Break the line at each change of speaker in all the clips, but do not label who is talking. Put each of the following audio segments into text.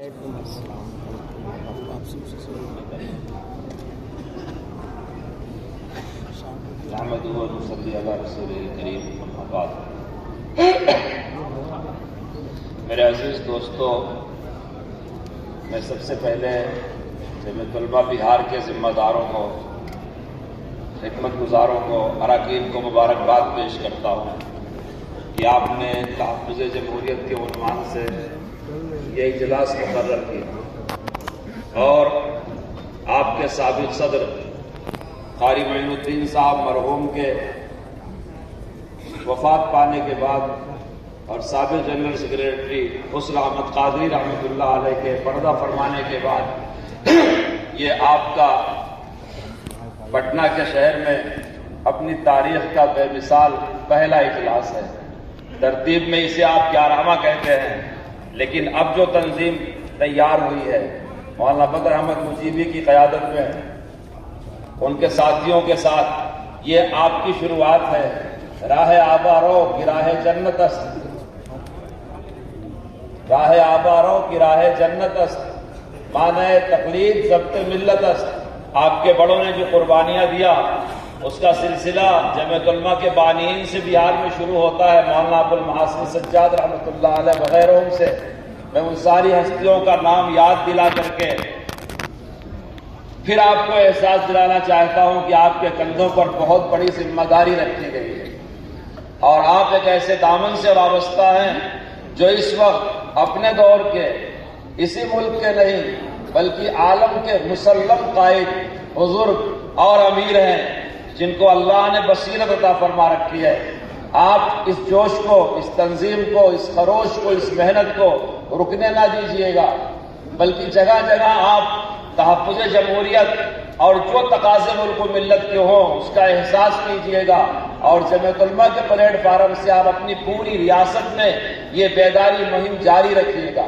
نحمدہ و نصلی علی رسولہ الکریم، اما بعد۔ میرے عزیز دوستو، میں سب سے پہلے جامعہ طلبہ بہار کے ذمہ داروں کو، خدمت گزاروں کو، اراکین کو مبارکباد پیش کرتا ہوں کہ آپ نے تحفظ جمہوریت کے عنوان سے یہ اجلاس مقرر کیا اور آپ کے سابق صدر قاری معین الدین صاحب مرحوم کے وفات پانے کے بعد اور سابق جنرل سیکریٹری حسن احمد قادری رحمۃ اللہ علیہ کے پردہ فرمانے کے بعد یہ آپ کا پٹنہ کے شہر میں اپنی تاریخ کا بے مثال پہلا اجلاس ہے۔ ترتیب میں اسے آپ گیارہواں کہتے ہیں، لیکن اب جو تنظیم تیار ہوئی ہے مولانا بدر احمد مجیبی کی قیادت میں ان کے ساتھیوں کے ساتھ، یہ آپ کی شروعات ہے۔ راہ آبا رو کی راہ جنت است، راہ آبا رو کی راہ جنت است، معنی تقلید ضبط ملت است۔ آپ کے بڑوں نے جو قربانیاں دیا اس کا سلسلہ جامعۃ علماء کے بانیین سے بہار میں شروع ہوتا ہے، مولانا ابو المحاسن سجاد رحمۃ اللہ علیہ وغیرہ سے۔ میں ان ساری ہستیوں کا نام یاد دلا کر کے پھر آپ کو احساس دلانا چاہتا ہوں کہ آپ کے کندھوں پر بہت بڑی ذمہ داری رکھی گئی ہے اور آپ ایک ایسے دامن سے وابستہ ہیں جو اس وقت اپنے دور کے، اسی ملک کے نہیں بلکہ عالم کے مسلم قائد، بزرگ اور امیر ہیں جن کو اللہ نے بصیرت عطا فرما رکھی ہے۔ آپ اس جوش کو، اس تنظیم کو، اس خروش کو، اس محنت کو رکنے نہ دیجیے گا، بلکہ جگہ جگہ آپ تحفظ جمہوریت اور جو تقاضے ملک و ملت کے ہوں اس کا احساس کیجیے گا، اور جامعۃ علماء کے پلیٹ فارم سے آپ اپنی پوری ریاست میں یہ بیداری مہم جاری رکھیے گا۔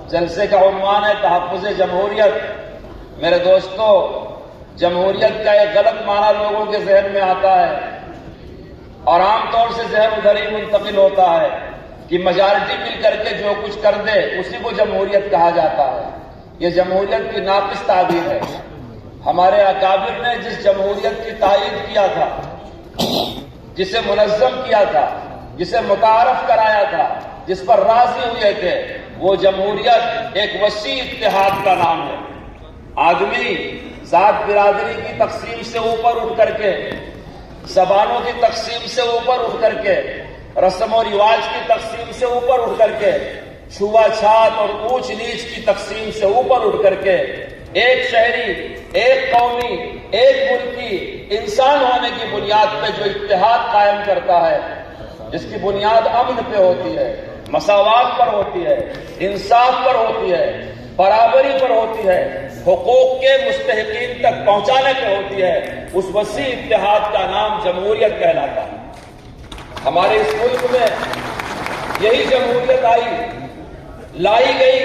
جلسے کا عنوان ہے تحفظ جمہوریت۔ میرے دوستو، جمہوریت کا ایک غلط معنی لوگوں کے ذہن میں آتا ہے اور عام طور سے ذہن ادھر ہی منتقل ہوتا ہے کہ میجارٹی مل کر کے جو کچھ کر دے اسی کو جمہوریت کہا جاتا ہے۔ یہ جمہوریت کی ناقص تعبیر ہے۔ ہمارے اکابر نے جس جمہوریت کی تائید کیا تھا، جسے منظم کیا تھا، جسے متعارف کرایا تھا، جس پر راضی ہوئے تھے، وہ جمہوریت ایک وسیع اتحاد کا نام ہے۔ آدمی ذات برادری کی تقسیم سے اوپر اٹھ کر کے، زبانوں کی تقسیم سے اوپر اٹھ کر کے، رسم و رواج کی تقسیم سے اوپر اٹھ کر کے، چھوا چھات اور اونچ نیچ کی تقسیم سے اوپر اٹھ کر کے ایک شہری، ایک قومی، ایک ملکی انسان ہونے کی بنیاد پہ جو اتحاد قائم کرتا ہے، جس کی بنیاد امن پہ ہوتی ہے، مساوات پر ہوتی ہے، انصاف پر ہوتی ہے، برابری پر ہوتی ہے، حقوق کے مستحقین تک پہنچانے پہ ہوتی ہے، اس وسیع اتحاد کا نام جمہوریت کہلاتا ہے۔ ہمارے اس ملک میں یہی جمہوریت لائی گئی۔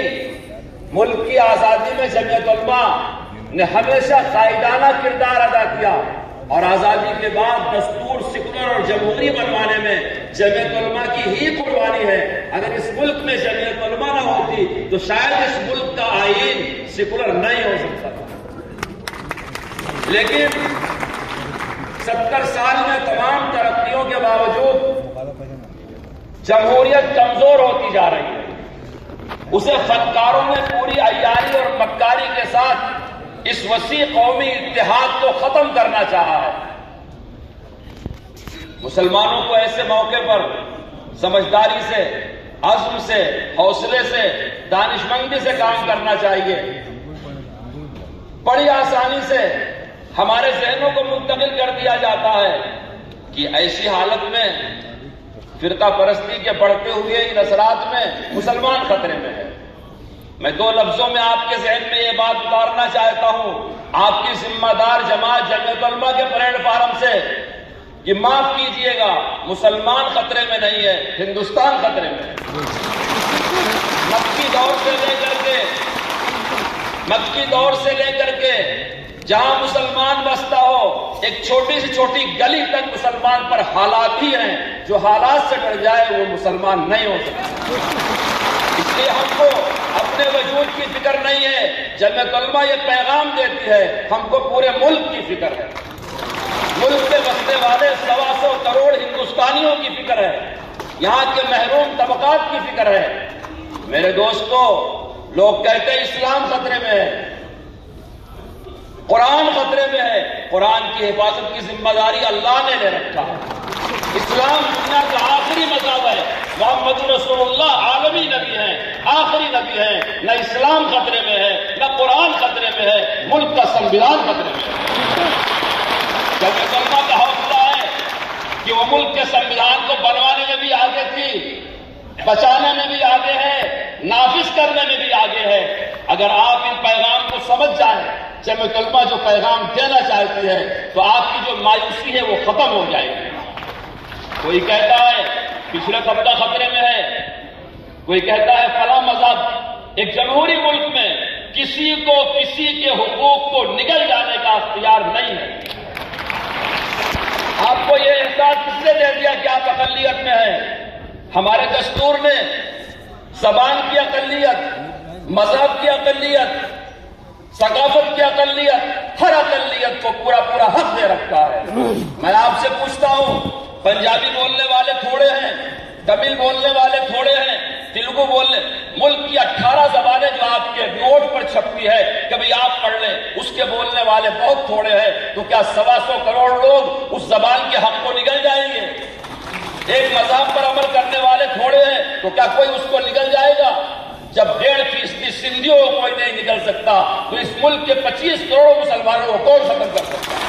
ملک کی آزادی میں جامعۃ علماء نے ہمیشہ قائدانہ کردار ادا کیا اور آزادی کے بعد دستور سیکولر اور جمہوری بنوانے میں جامعۃ علماء کی ہی قربانی ہے۔ اگر اس ملک میں جامعۃ علماء نہ ہوتی تو شاید اس ملک کا آئین سیکولر نہیں ہو سکتا۔ لیکن 70 سال میں تمام ترقیوں کے باوجود جمہوریت کمزور ہوتی جا رہی ہے۔ اسے فنکاروں نے پوری عیاری اور مکاری کے ساتھ اس وسیع قومی اتحاد کو ختم کرنا چاہا ہے۔ مسلمانوں کو ایسے موقع پر سمجھداری سے، عزم سے، حوصلے سے، دانشمندی سے کام کرنا چاہیے۔ بڑی آسانی سے ہمارے ذہنوں کو منتقل کر دیا جاتا ہے کہ ایسی حالت میں فرقہ پرستی کے بڑھتے ہوئے ان اثرات میں مسلمان خطرے میں ہے۔ میں دو لفظوں میں آپ کے ذہن میں یہ بات اتارنا چاہتا ہوں، آپ کی ذمہ دار جماعت جامعۃ علماء کے پلیٹ فارم سے کہ معاف کیجئے گا، مسلمان خطرے میں نہیں ہے، ہندوستان خطرے میں ہے۔ مکی دور سے لے کر کے جہاں مسلمان بستا ہو، ایک چھوٹی سے چھوٹی گلی تک مسلمان پر حالات ہی ہیں، جو حالات سے ڈر جائے وہ مسلمان نہیں ہو سکتا۔ اس لیے ہم کو اپنے اپنے وجود کی فکر نہیں ہے، جمعیت علماء یہ پیغام دیتی ہے ہم کو پورے ملک کی فکر ہے، ملک میں بسنے والے 125 کروڑ ہندوستانیوں کی فکر ہے، یہاں کے محروم طبقات کی فکر ہے۔ میرے دوستو، لوگ کہتے ہیں اسلام خطرے میں ہے، قرآن خطرے میں ہے، قرآن کی حفاظت کی ذمہ داری اللہ نے لے رکھا ہے۔ اسلام دنیا کا آخری مذہب ہے، محمد رسول اللہ عالمی نبی ہیں، آخری نبی ہیں، نہ اسلام خطرے میں ہے نہ قرآن خطرے میں ہے، ملک کا سنویدھان خطرے میں ہے۔ جمعیت علماء کا حوصلہ ہے کہ وہ ملک کے سنویدھان کو بنوانے میں بھی آگے تھی، بچانے میں بھی آگے ہے، نافذ کرنے میں بھی آگے ہے۔ اگر آپ ان پیغام کو سمجھ جائیں، جمعیت علماء جو پیغام دینا چاہتی ہے، تو آپ کی جو مایوسی ہے وہ ختم ہو جائے گی۔ کوئی کہتا ہے پچھڑا طبقہ خطرے میں ہے، کوئی کہتا ہے فلاں مذہب۔ ایک جمہوری ملک میں کسی کو کسی کے حقوق کو نگل جانے کا اختیار نہیں ہے۔ آپ کو یہ احساس کس نے دے دیا کہ آپ اقلیت میں ہیں؟ ہمارے دستور نے زبان کی اقلیت، مذہب کی اقلیت، ثقافت کی اقلیت، ہر اقلیت کو پورا پورا حق دے رکھا ہے۔ میں آپ سے پوچھتا ہوں، پنجابی بولنے والے تھوڑے ہیں، تمل بولنے والے تھوڑے ہیں، تیلگو بولنے، ملک کی 18 زبانیں جو آپ کے نوٹ پر چھپتی ہے کبھی آپ پڑھ لیں، اس کے بولنے والے بہت تھوڑے ہیں، تو کیا 125 کروڑ لوگ اس زبان کے حق کو نگل جائیں گے؟ ایک مذہب پر عمل کرنے والے تھوڑے ہیں، تو کیا کوئی اس کو نگل جائے گا؟ جب 1.5% سندھیوں کو کوئی نہیں نگل سکتا تو اس ملک کے 25 کروڑ مسلمانوں کو کون ختم کر سکتا ہے؟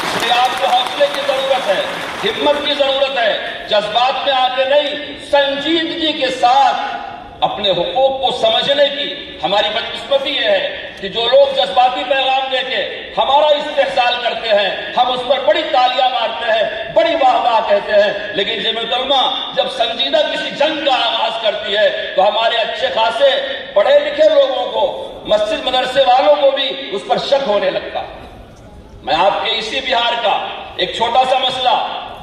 اس لیے آپ کو حوصلے کی ضرورت ہے، ہمت کی ضرورت ہے، جذبات میں آ کے نہیں، سنجیدگی کے ساتھ اپنے حقوق کو سمجھنے کی ہماری بدقسمتی یہ ہے کہ جو لوگ جذباتی پیغام دے کے ہمارا استحصال کرتے ہیں، ہم اس پر بڑی تالیاں مارتے ہیں، بڑی واہ واہ کہتے ہیں، لیکن جمعیت علماء جب سنجیدہ کسی جنگ کا آغاز کرتی ہے تو ہمارے اچھے خاصے پڑھے لکھے لوگوں کو، مسجد مدرسے والوں کو بھی اس پر شک ہونے لگتا ہے۔ میں آپ کے اسی بہار کا ایک چھوٹا سا مسئلہ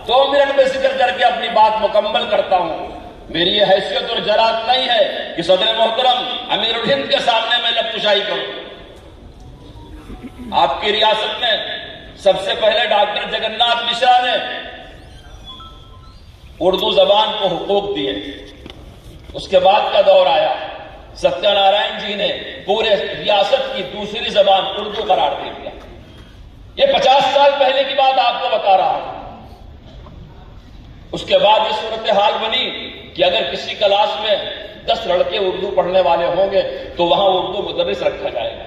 2 منٹ میں ذکر کر کے اپنی بات مکمل کرتا ہوں۔ میری یہ حیثیت اور جرات نہیں ہے کہ صدر محترم امیر الہند کے سامنے میں لب کشائی کروں۔ آپ کی ریاست میں سب سے پہلے ڈاکٹر جگناتھ مشرا نے اردو زبان کو حقوق دیے، اس کے بعد کا دور آیا، ستیہ نارائن جی نے پورے ریاست کی دوسری زبان اردو قرار دے دیا۔ یہ 50 سال پہلے کی بات آپ کو بتا رہا ہوں۔ اس کے بعد یہ صورتحال بنی کہ اگر کسی کلاس میں 10 لڑکے اردو پڑھنے والے ہوں گے تو وہاں اردو مدرس رکھا جائے گا۔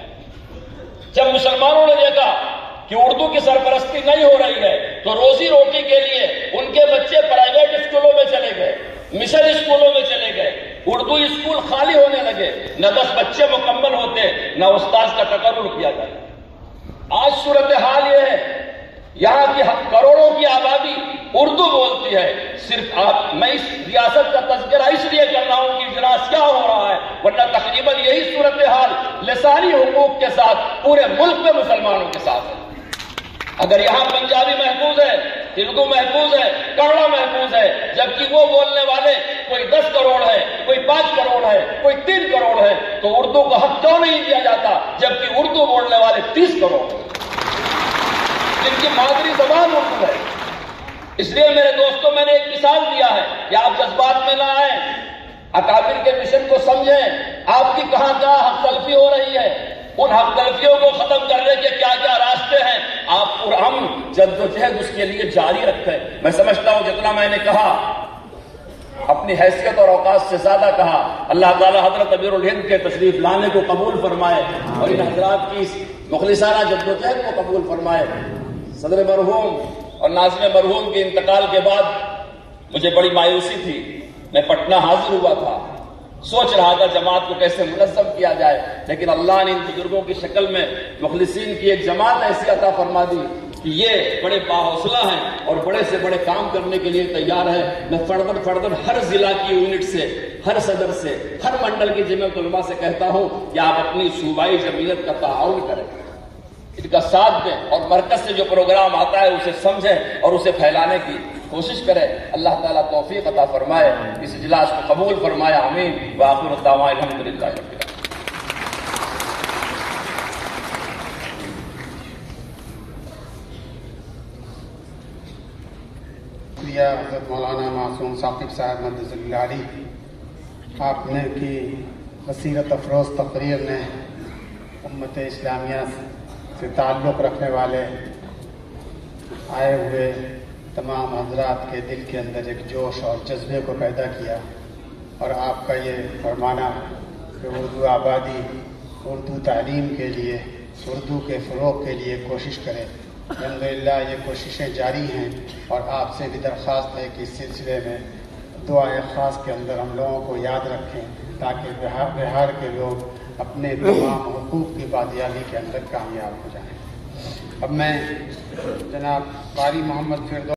جب مسلمانوں نے دیکھا کہ اردو کی سرپرستی نہیں ہو رہی ہے تو روزی روٹی کے لیے ان کے بچے پرائیویٹ اسکولوں میں چلے گئے، مشن اسکولوں میں چلے گئے، اردو اسکول خالی ہونے لگے، نہ 10 بچے مکمل ہوتے نہ استاذ کا تقرر کیا جائے۔ آج صورتحال یہ ہے، یہاں کی کروڑوں کی آبادی اردو بولتی ہے۔ صرف میں اس ریاست کا تذکرہ اس لیے کر رہا ہوں کہ اجلاس کیا ہو رہا ہے، ورنہ تقریباً یہی صورتحال لسانی حقوق کے ساتھ پورے ملک میں مسلمانوں کے ساتھ ہے۔ اگر یہاں پنجابی محفوظ ہے، تیلگو محفوظ ہے، کنڑا محفوظ ہے، جبکہ وہ بولنے والے کوئی 10 کروڑ ہے، کوئی 5 کروڑ ہے، کوئی 3 کروڑ ہے، تو اردو کو حق کیوں نہیں دیا جاتا جبکہ اردو بولنے والے 30 کروڑ ہیں جن کی مادری زبان اردو ہے؟ اس لیے میرے دوستوں، میں نے ایک مثال دیا ہے کہ آپ جذبات میں نہ آئیں، اکابر کے مشن کو سمجھیں۔ آپ کی کہاں کہاں حق تلفی ہو رہی ہے، ان حق تلفیوں کو ختم کرنے کے کیا کیا راستے ہیں، آپ پرامن جدوجہد اس کے لیے جاری رکھیں۔ میں سمجھتا ہوں جتنا میں نے کہا اپنی حیثیت اور اوقات سے زیادہ کہا۔ اللہ تعالی حضرت امیر الہند کے تشریف لانے کو قبول فرمائے اور ان حضرات کی مخلصانہ جدوجہد کو قبول فرمائے۔ صدر مرحوم اور ناظم مرحوم کے انتقال کے بعد مجھے بڑی مایوسی تھی۔ میں پٹنہ حاضر ہوا تھا، سوچ رہا تھا جماعت کو کیسے منظم کیا جائے، لیکن اللہ نے ان بزرگوں کی شکل میں مخلصین کی ایک جماعت ایسی عطا فرما دی کہ یہ بڑے باحوصلہ ہیں اور بڑے سے بڑے کام کرنے کے لیے تیار ہے۔ میں فردن ہر ضلع کی یونٹ سے، ہر صدر سے، ہر منڈل کی جمعیت علماء سے کہتا ہوں کہ آپ اپنی صوبائی جمعیت کا تعاون کریں، ان کا ساتھ دیں اور مرکز سے جو پروگرام آتا ہے اسے سمجھیں اور اسے پھیلانے کی کوشش کریں۔ اللہ تعالیٰ توفیق عطا فرمائے، اس اجلاس کو قبول فرمائے، آمین۔ وآخر الدعوانا الحمدللہ رب العالمین۔
حضرت مولانا معصوم ثاقب صاحب مدث اللہ علیہ، آپ نے کی بصیرت افروز تقریر نے امت اسلامیہ سے تعلق رکھنے والے آئے ہوئے تمام حضرات کے دل کے اندر ایک جوش اور جذبے کو پیدا کیا، اور آپ کا یہ فرمانا کہ اردو آبادی، اردو تعلیم کے لیے، اردو کے فروغ کے لیے کوشش کرے، الحمدللہ یہ کوششیں جاری ہیں، اور آپ سے بھی درخواست ہے کہ اس سلسلے میں دعائے خاص کے اندر ہم لوگوں کو یاد رکھیں تاکہ بہار کے لوگ اپنے تمام حقوق کی بازیابی کے اندر کامیاب ہو جائیں۔ اب میں جناب قاری محمد فردوس